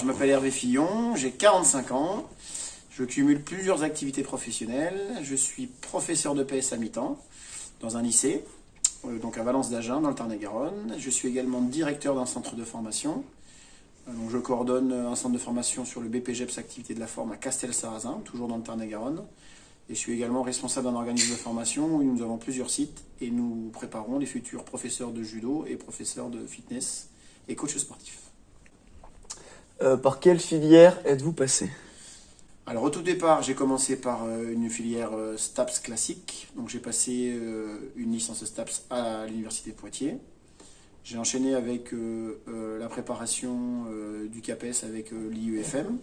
je m'appelle Hervé Fillon, j'ai 45 ans, je cumule plusieurs activités professionnelles, je suis professeur de PS à mi-temps dans un lycée, donc à Valence d'Agen dans le Tarn-et-Garonne. Je suis également directeur d'un centre de formation, donc je coordonne un centre de formation sur le BPGEPS activité de la forme à Castel-Sarrazin, toujours dans le Tarn-et-Garonne. Et je suis également responsable d'un organisme de formation où nous avons plusieurs sites et nous préparons les futurs professeurs de judo et professeurs de fitness et coachs sportifs. Par quelle filière êtes-vous passé? Alors au tout départ, j'ai commencé par une filière STAPS classique. Donc j'ai passé une licence STAPS à l'université de Poitiers. J'ai enchaîné avec la préparation du CAPES avec l'IUFM.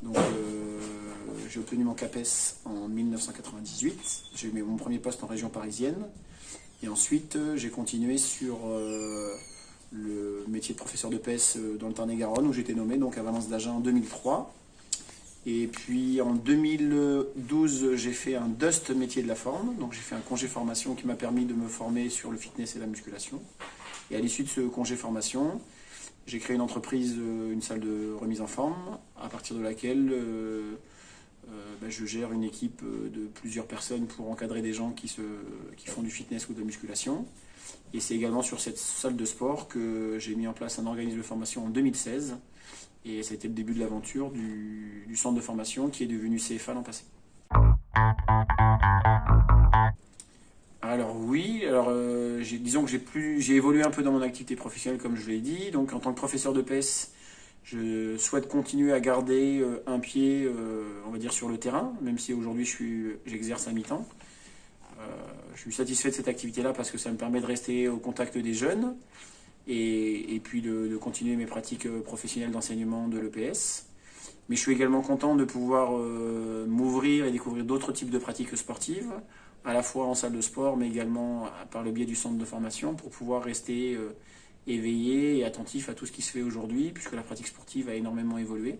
Donc j'ai obtenu mon CAPES en 1998. J'ai eu mon premier poste en région parisienne. Et ensuite, j'ai continué sur le métier de professeur de PS dans le Tarn-et-Garonne où j'ai été nommé donc à Valence d'Agen en 2003. Et puis en 2012, j'ai fait un DUST métier de la forme. Donc j'ai fait un congé formation qui m'a permis de me former sur le fitness et la musculation. Et à l'issue de ce congé formation, j'ai créé une entreprise, une salle de remise en forme, à partir de laquelle je gère une équipe de plusieurs personnes pour encadrer des gens qui font du fitness ou de la musculation. Et c'est également sur cette salle de sport que j'ai mis en place un organisme de formation en 2016. Et ça a été le début de l'aventure du centre de formation qui est devenu CFA l'an passé. Alors oui, disons que j'ai évolué un peu dans mon activité professionnelle comme je l'ai dit. Donc en tant que professeur de PS, je souhaite continuer à garder un pied, on va dire, sur le terrain, même si aujourd'hui j'exerce à mi-temps. Je suis satisfait de cette activité-là parce que ça me permet de rester au contact des jeunes et puis de continuer mes pratiques professionnelles d'enseignement de l'EPS. Mais je suis également content de pouvoir m'ouvrir et découvrir d'autres types de pratiques sportives, à la fois en salle de sport, mais également par le biais du centre de formation, pour pouvoir rester éveillé et attentif à tout ce qui se fait aujourd'hui, puisque la pratique sportive a énormément évolué.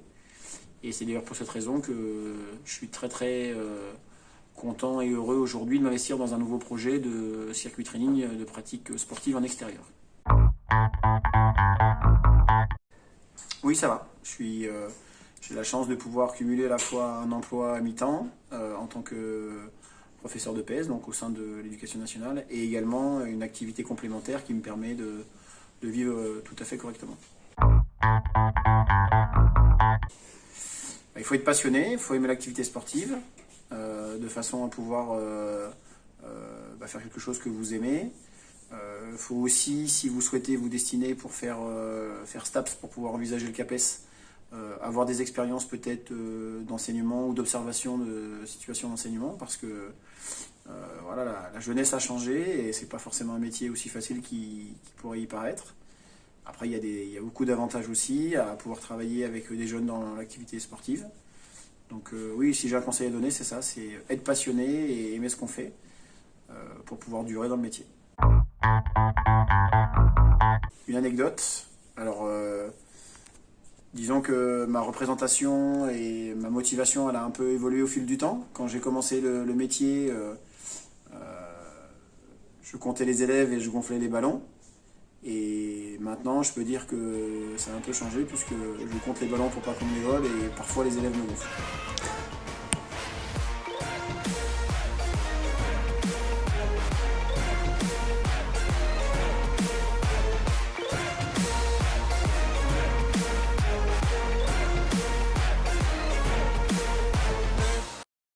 Et c'est d'ailleurs pour cette raison que je suis très content et heureux aujourd'hui de m'investir dans un nouveau projet de circuit training de pratique sportive en extérieur. Oui, ça va. J'ai la chance de pouvoir cumuler à la fois un emploi à mi-temps en tant que professeur de PS, donc au sein de l'éducation nationale, et également une activité complémentaire qui me permet de vivre tout à fait correctement. Il faut être passionné, il faut aimer l'activité sportive, de façon à pouvoir faire quelque chose que vous aimez. Il faut aussi, si vous souhaitez vous destiner pour faire STAPS, pour pouvoir envisager le CAPES, avoir des expériences peut-être d'enseignement ou d'observation de situations d'enseignement, parce que la jeunesse a changé et c'est pas forcément un métier aussi facile qui pourrait y paraître. Après, il y a beaucoup d'avantages aussi à pouvoir travailler avec des jeunes dans l'activité sportive. Donc oui, si j'ai un conseil à donner, c'est ça, c'est être passionné et aimer ce qu'on fait pour pouvoir durer dans le métier. Une anecdote, alors disons que ma représentation et ma motivation elle a un peu évolué au fil du temps. Quand j'ai commencé le métier, je comptais les élèves et je gonflais les ballons. Et maintenant, je peux dire que ça a un peu changé puisque je compte les ballons pour pas qu'on me les vole et parfois les élèves me gonflent.